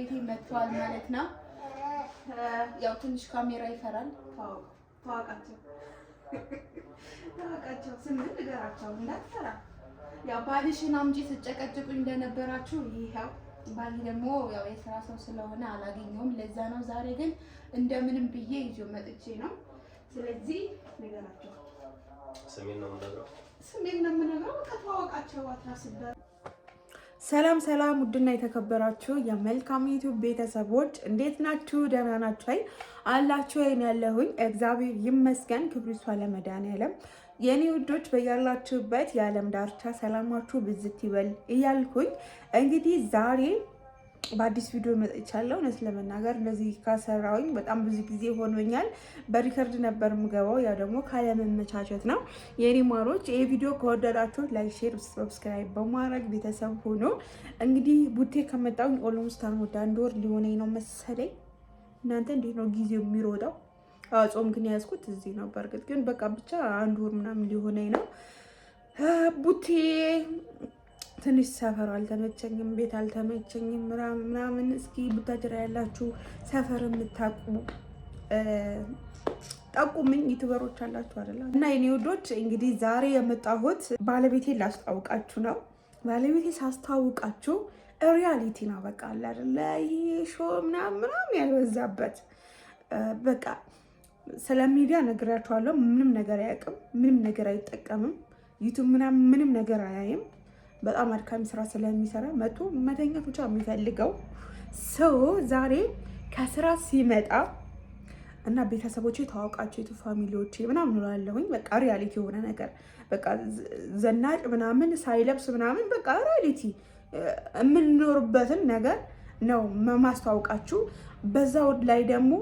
ቤቴ መጥቷል ማለት ነው። ያው ትንሽ ካሜራ ይፈራል። ተዋቃቸው ስንል ንገራቸው እንዳትፈራ። ያው ባልሽን አምጪ ስጨቀጭቁኝ እንደነበራችሁ ይሄው ባል ደግሞ ያው የስራ ሰው ስለሆነ አላገኘውም። ለዛ ነው ዛሬ ግን እንደምንም ብዬ ይዤው መጥቼ ነው። ስለዚህ ንገራቸው። ስሜን ነው የምነግረው። ከተዋወቃቸው አትራስበት። ሰላም ሰላም፣ ውድና የተከበራችሁ የመልካም ዩቲዩብ ቤተሰቦች እንዴት ናችሁ? ደህና ናችሁ? አይ አላችሁ? አይን ያለሁኝ እግዚአብሔር ይመስገን፣ ክብሩ ይስፋ ለመድኃኒዓለም። የኔ ውዶች በያላችሁበት የዓለም ዳርቻ ሰላማችሁ ብዝት ይበል እያልኩኝ እንግዲህ ዛሬ በአዲስ ቪዲዮ መጥቻለሁ። እውነት ለመናገር እንደዚህ ካሰራሁኝ በጣም ብዙ ጊዜ ሆኖኛል። በሪከርድ ነበር የምገባው፣ ያ ደግሞ ካለመመቻቸት ነው። የኔ ማሮች ይሄ ቪዲዮ ከወደዳችሁ ላይክ፣ ሼር፣ ሰብስክራይብ በማድረግ ቤተሰብ ሆኖ እንግዲህ ቡቴ ከመጣሁኝ ኦልሞስት አንድ ወር ሊሆነኝ ነው መሰለኝ። እናንተ እንዴት ነው ጊዜው የሚሮጠው? ጾም ግን ያዝኩት እዚህ ነው። በእርግጥ ግን በቃ ብቻ አንድ ወር ምናምን ሊሆነኝ ነው። ቡቴ ትንሽ ሰፈር አልተመቸኝም፣ ቤት አልተመቸኝም ምናምን። እስኪ ቡታጅራ ያላችሁ ሰፈር የምታውቁ ጠቁምኝ፣ ዩቲዩበሮች አላችሁ አይደል? እና የኔ ውዶች እንግዲህ ዛሬ የመጣሁት ባለቤቴ ላስተዋውቃችሁ ነው። ባለቤቴ ሳስተዋውቃችሁ ሪያሊቲ ነው። በቃ አለ አይደለ? ይሄ ሾው ምናምን ያልበዛበት በቃ ስለ ሚዲያ ነግራችኋለሁ። ምንም ነገር አያውቅም፣ ምንም ነገር አይጠቀምም፣ ዩቲዩብ ምናምን ምንም ነገር አያይም። በጣም አድካሚ ስራ ስለሚሰራ መቶ መተኛት ብቻ የሚፈልገው ሰው ዛሬ ከስራ ሲመጣ እና ቤተሰቦቼ ታዋቃቸው የቱ ፋሚሊዎቼ ምናምን እላለሁኝ። በቃ ሪያሊቲ የሆነ ነገር በቃ ዘናጭ ምናምን ሳይለብስ ምናምን በቃ ሪያሊቲ የምንኖርበትን ነገር ነው ማስተዋወቃችሁ። በዛው ላይ ደግሞ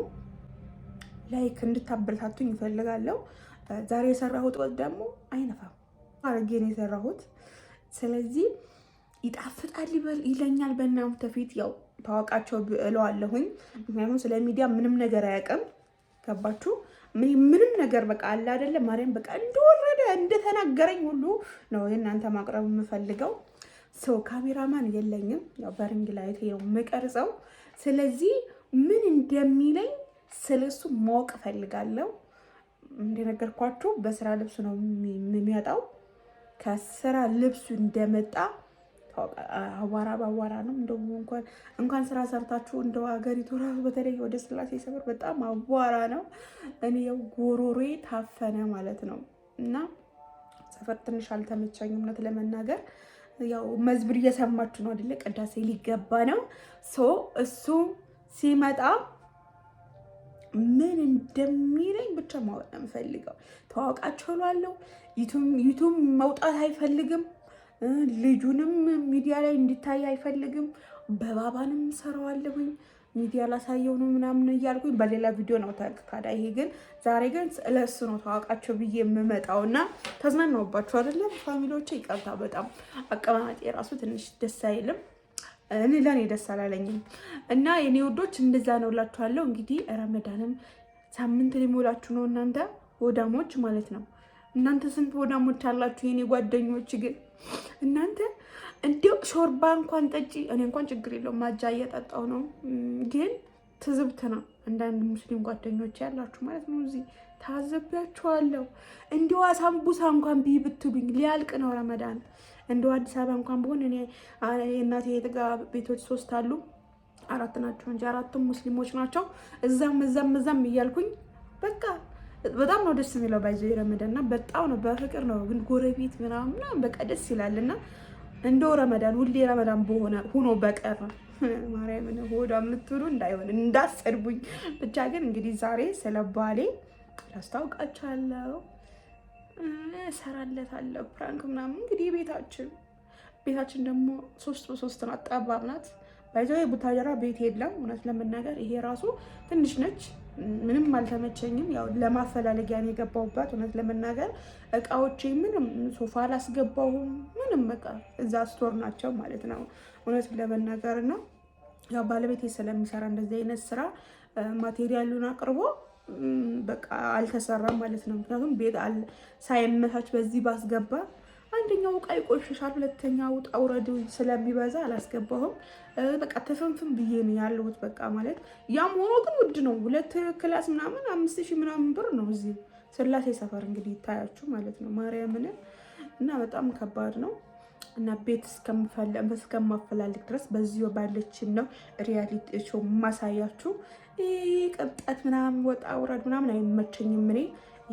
ላይክ እንድታበረታቱኝ ይፈልጋለሁ። ዛሬ የሰራሁት ወጥ ደግሞ አይነፋም አድርጌ ነው የሰራሁት። ስለዚህ ይጣፍጣል ይለኛል በእናንተ ፊት። ያው ታዋቃቸው እለዋለሁኝ፣ ምክንያቱም ስለ ሚዲያ ምንም ነገር አያውቅም። ገባችሁ? ምንም ነገር በቃ አለ አይደለ? ማርያም በቃ እንደወረደ እንደተናገረኝ ሁሉ ነው የእናንተ ማቅረብ የምፈልገው። ሰው ካሜራማን የለኝም፣ ያው በሪንግ ላይት ነው የምቀርጸው። ስለዚህ ምን እንደሚለኝ ስለሱ ማወቅ እፈልጋለሁ። እንደነገርኳችሁ በስራ ልብሱ ነው የሚመጣው። ከስራ ልብሱ እንደመጣ አዋራ ባዋራ ነው። እንደውም እንኳን ስራ ሰርታችሁ እንደው ሀገሪቱ ራሱ በተለይ ወደ ስላሴ ሰፈር በጣም አዋራ ነው። እኔ ያው ጎሮሮዬ ታፈነ ማለት ነው። እና ሰፈር ትንሽ አልተመቸኝም እውነት ለመናገር። ያው መዝሙር እየሰማችሁ ነው አይደለ? ቅዳሴ ሊገባ ነው። እሱ ሲመጣ ምን እንደሚለኝ ብቻ ማወቅ ነው የምፈልገው። ተዋውቃቸው እላለሁ። ዩቱብ መውጣት አይፈልግም። ልጁንም ሚዲያ ላይ እንዲታይ አይፈልግም። በባባንም ሰራዋለሁኝ ሚዲያ ላሳየው ነው ምናምን እያልኩኝ በሌላ ቪዲዮ ነው ታዲያ። ይሄ ግን ዛሬ ግን ለእሱ ነው ተዋውቃቸው ብዬ የምመጣው እና ተዝናናውባቸው አይደለም ፋሚሊዎቼ። ይቀርታ በጣም አቀማመጤ ራሱ ትንሽ ደስ አይልም። ለእኔ ደስ አላለኝም እና የኔ ውዶች እንደዛ ነው እላችኋለሁ። እንግዲህ ረመዳንም ሳምንት ሊሞላችሁ ነው እናንተ ወዳሞች ማለት ነው። እናንተ ስንት ወዳሞች አላችሁ የኔ ጓደኞች? ግን እናንተ እንዲሁ ሾርባ እንኳን ጠጪ። እኔ እንኳን ችግር የለውም ማጃ እየጠጣው ነው። ግን ትዝብት ነው አንዳንድ ሙስሊም ጓደኞች ያላችሁ ማለት ነው። እዚህ ታዘቢያችኋለሁ። እንዲሁ አሳምቡሳ እንኳን ቢ ብትሉኝ ሊያልቅ ነው ረመዳን። እንደው አዲስ አበባ እንኳን በሆነ እኔ እናቴ የጥጋ ቤቶች 3 አሉ፣ 4 ናቸው እንጂ 4ቱም ሙስሊሞች ናቸው። እዛም እያልኩኝ በቃ በጣም ነው ደስ የሚለው። ባይዞ ረመዳንና በጣም ነው በፍቅር ነው። ግን ጎረቤት ምናምን በቃ ደስ ይላልና እንደው ረመዳን ሁሌ ረመዳን ሆኖ በቀር ማርያምን ሆዳ የምትሉ እንዳይሆን እንዳሰድቡኝ። ብቻ ግን እንግዲህ ዛሬ ስለ ባሌ ላስታውቃችኋለሁ። እሰራለታለሁ ፕራንክ ምናምን። እንግዲህ ቤታችን ደግሞ 3 ናት፣ ጠባብ ናት። ባይዘው የቡታጀራ ቤት የለም እውነት ለመናገር። ይሄ ራሱ ትንሽ ነች፣ ምንም አልተመቸኝም። ያው ለማፈላለጊያ ነው የገባሁባት እውነት ለመናገር። እቃዎቼ ምንም ሶፋ አላስገባሁም ምንም፣ በቃ እዛ ስቶር ናቸው ማለት ነው እውነት ለመናገር ነው። ያው ባለቤቴ ስለሚሰራ እንደዚህ አይነት ስራ ማቴሪያሉን አቅርቦ በቃ አልተሰራም ማለት ነው። ምክንያቱም ቤት ሳይመታች በዚህ ባስገባ አንቺ አንደኛው ዕቃ ይቆሽሻል፣ ሁለተኛው ውጣ ውረዱ ስለሚበዛ አላስገባሁም። በቃ ተፈንፍን ብዬ ነው ያለሁት። በቃ ማለት ያም ሆኖ ግን ውድ ነው። 2 ክላስ ምናምን 5000 ምናምን ብር ነው እዚህ ስላሴ ሰፈር እንግዲህ ይታያችሁ ማለት ነው ማርያምን። እና በጣም ከባድ ነው። እና ቤት እስከማፈላልግ ድረስ በዚህ ባለችን ነው ሪያሊቲ ሾው ማሳያችሁ። ቅብጠት ምናምን ወጣ ውረድ ምናምን አይመቸኝም። እኔ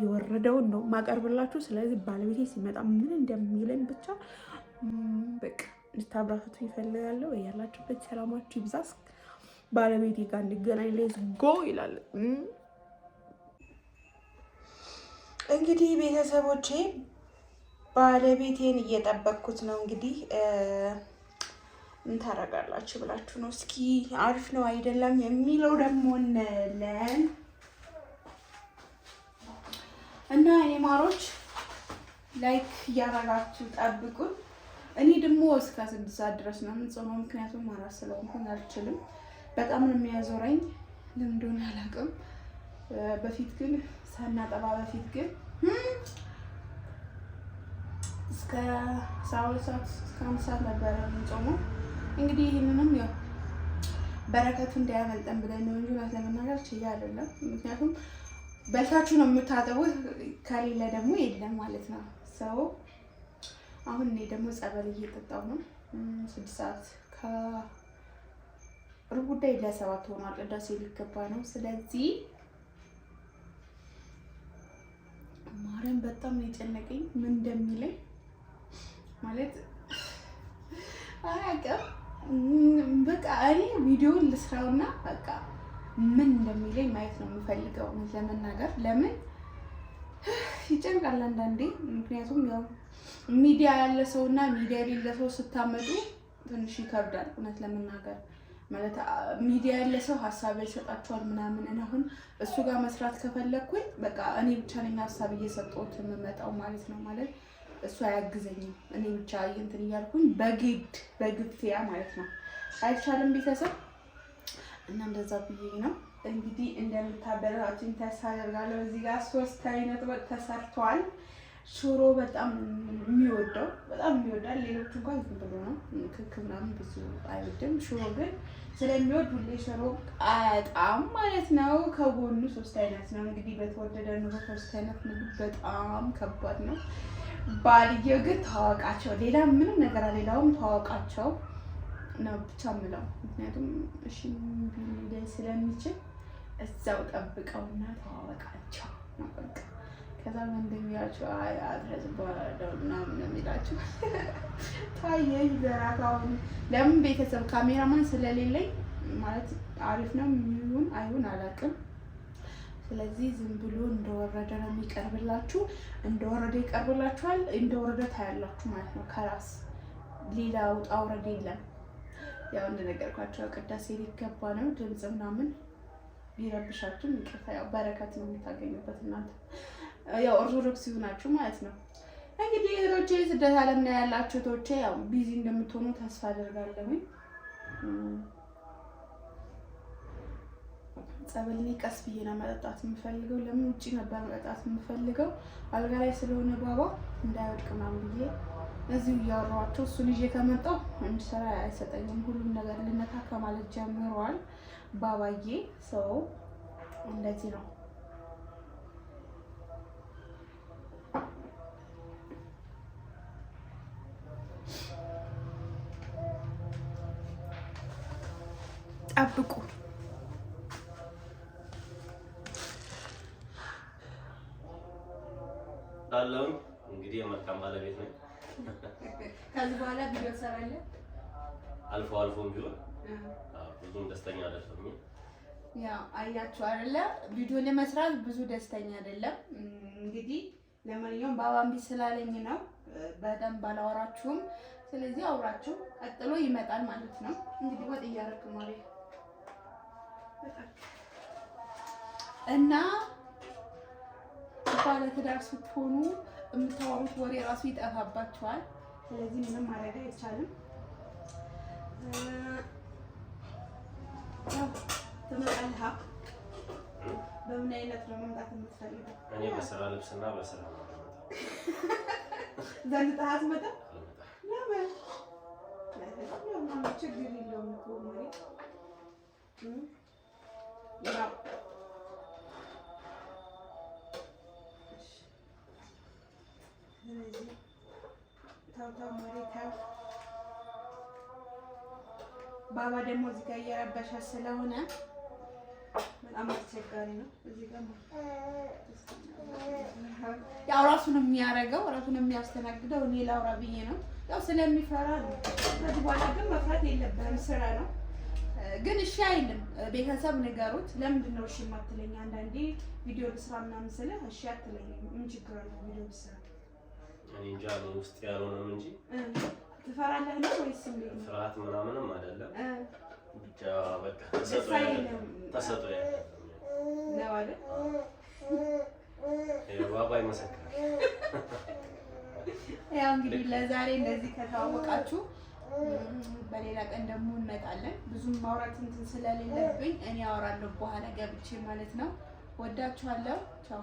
የወረደውን ነው ማቀርብላችሁ። ስለዚህ ባለቤቴ ሲመጣ ምን እንደሚለኝ ብቻ በቃ ልታብራቱት ይፈልጋለሁ። ያላችሁበት ሰላማችሁ ይብዛ። ባለቤቴ ጋር እንገናኝ። ሌትስ ጎ ይላል። እንግዲህ ቤተሰቦቼ ባለቤቴን እየጠበቅኩት ነው። እንግዲህ ምን ታደርጋላችሁ ብላችሁ ነው። እስኪ አሪፍ ነው አይደለም የሚለው ደግሞ እናያለን። እና እኔ ማሮች ላይክ እያደረጋችሁ ጠብቁን። እኔ ደግሞ እስከ 6 ሰዓት ድረስ ነው የምንጾመው፣ ምክንያቱም አራስ ስለሆንኩኝ አልችልም። በጣም ነው የሚያዞረኝ፣ ለምን እንደሆነ አላውቅም። በፊት ግን ሳናጠባ በፊት ግን እስከ 12 ሰዓት እስከ 1 ሰዓት ነበረ የምንጾመው። እንግዲህ ይህንንም ያው በረከቱ እንዳያመልጠን ብለን ነው እንጂ እውነት ለመናገር ችዬ አይደለም። ምክንያቱም በልታችሁ ነው የምታጠቡት፣ ከሌለ ደግሞ የለም ማለት ነው ሰው። አሁን እኔ ደግሞ ጸበል እየጠጣሁ ነው። 6 ሰዓት ከሩብ ጉዳይ ለ7 ሆኗል። ቅዳሴ ሊገባ ነው። ስለዚህ ማርያም በጣም ነው የጨነቀኝ ምን እንደሚለኝ ማለት አያውቅም። በቃ እኔ ቪዲዮውን ልስራውና በቃ ምን እንደሚለኝ ማየት ነው የምፈልገው ለመናገር። ለምን ይጨንቃል አንዳንዴ። ምክንያቱም ያው ሚዲያ ያለ ሰውና ሚዲያ የሌለ ሰው ስታመጡ ትንሽ ይከብዳል እውነት ለመናገር። ማለት ሚዲያ ያለ ሰው ሀሳብ ይሰጣቸዋል ምናምን። አሁን እሱ ጋር መስራት ከፈለኩኝ በቃ እኔ ብቻ ነኝ ሀሳብ እየሰጠሁት የምመጣው ማለት ነው። ማለት እሱ አያግዘኝም። እኔ ብቻ እንትን እያልኩኝ በግፍያ ማለት ነው። አይቻልም ቤተሰብ። እና እንደዛ ብዬ ነው እንግዲህ እንደምታበረታቱኝ ተስፋ አደርጋለሁ። እዚህ ጋር 3 አይነት ወጥ ተሰርቷል። ሽሮ በጣም የሚወደው በጣም የሚወዳል። ሌሎቹ እንኳን ዝም ብሎ ነው ክክ ምናምን ብዙ አይወድም። ሽሮ ግን ስለሚወድ ሁሌ ሽሮ አያጣም ማለት ነው። ከጎኑ 3 አይነት ነው እንግዲህ። በተወደደ ኑሮ 3 አይነት ምግብ በጣም ከባድ ነው። ባልየው ግን ታዋቃቸው ሌላ ምንም ነገር ሌላውም ታዋቃቸው ነው ብቻ ምለው። ምክንያቱም እሺ ቢል ስለሚችል እዛው ጠብቀውና ታዋቃቸው ነው በቃ። ከዛ ምን እንደሚያቸው አድረስ ባለውና ምን የሚላችሁ ታየኝ ዘራታው። ለምን ቤተሰብ ካሜራማን ስለሌለኝ ማለት አሪፍ ነው የሚሆን አይሁን አላውቅም። ስለዚህ ዝም ብሎ እንደወረደ ነው የሚቀርብላችሁ። እንደወረደ ይቀርብላችኋል፣ እንደወረደ ታያላችሁ ማለት ነው። ከራስ ሌላ ውጣ ውረድ የለም። ያው እንደነገርኳቸው ቅዳሴ ሊገባ ነው። ድምጽ ምናምን ቢረብሻችሁ ይቅርታ። ያው በረከት ነው የምታገኙበት እናንተ ያው ኦርቶዶክስ ይሁናችሁ ማለት ነው። እንግዲህ እህቶቼ ስደት ዓለም ላይ ያላችሁ እህቶቼ ያው ቢዚ እንደምትሆኑ ተስፋ አደርጋለሁ። ጸበል ቀስ ብዬ ነው መጠጣት የምፈልገው። ለምን ውጪ ነበር መጠጣት የምፈልገው፣ አልጋ ላይ ስለሆነ ባባ እንዳይወድቅ ምናምን ብዬ እዚሁ እያወራኋቸው እሱን ይዤ ከመጣሁ እንድሰራ አይሰጠኝም። ሁሉም ነገር ልነካካ ማለት ጀምሯል ባባዬ። ሰው እንደዚህ ነው። ጠብቁ። አላም እንግዲህ የመልካም ባለቤት ነኝ። ከዚህ በኋላ ቪዲዮ ሰራለሁ አልፎ አልፎም ቢሆን ብዙም ደስተኛ አይደለም። ያው አያችሁ አይደለ ቪዲዮ ለመስራት ብዙ ደስተኛ አይደለም። እንግዲህ ለማንኛውም ባባምቢ ስላለኝ ነው በደንብ ባላወራችሁም። ስለዚህ አውራችሁ ቀጥሎ ይመጣል ማለት ነው። እንግዲህ ወጥ እያደረኩ ማለት እና ባለ ትዳር ስትሆኑ የምታወሩት ወሬ ራሱ ይጠፋባችኋል። ስለዚህ ምንም ማድረግ አይቻልም። ያው ተመጣጣኝ በምን አይነት ነው መምጣት የምትፈልገው? እኔ በስራ ልብስና በስራ ነው። ዘንድተህ አትመጣም? ለምን? ችግር የለውም እኮ ማለት ያው ስለዚህ ታው ማለት ባባ ደግሞ እዚህ ጋር እየረበሸ ስለሆነ በጣም አስቸጋሪ ነው። እዚህ ጋር ያው ራሱን የሚያደርገው ራሱን የሚያስተናግደው እኔ ላውራ ብዬ ነው። ያው ስለሚፈራ ነው። ከዚህ በኋላ ግን መፍራት የለብህም ስራ ነው። ግን እሺ አይልም። ቤተሰብ ንገሩት። ለምንድን ነው እሺ የማትለኝ? አንዳንዴ ቪዲዮ ልስራ ምናምን ስልህ እሺ አትለኝም። ምን ችግር አለው ቪዲዮ ልስራ? እኔ እንጃ ነው ውስጥ ያልሆነም እንጂ ትፈራለህ ነው ወይስ እንዴት ነው? ፍርሃት ምናምንም አይደለም። ብቻ በቃ ተሰጥቶ ነው አይደል? ባባ ይመሰክራል። ያው እንግዲህ ለዛሬ እንደዚህ ከተዋወቃችሁ በሌላ ቀን ደግሞ እንመጣለን። ብዙም ማውራት እንትን ስለሌለብኝ እኔ አወራለሁ በኋላ ገብቼ ማለት ነው። ወዳችኋለሁ። ቻው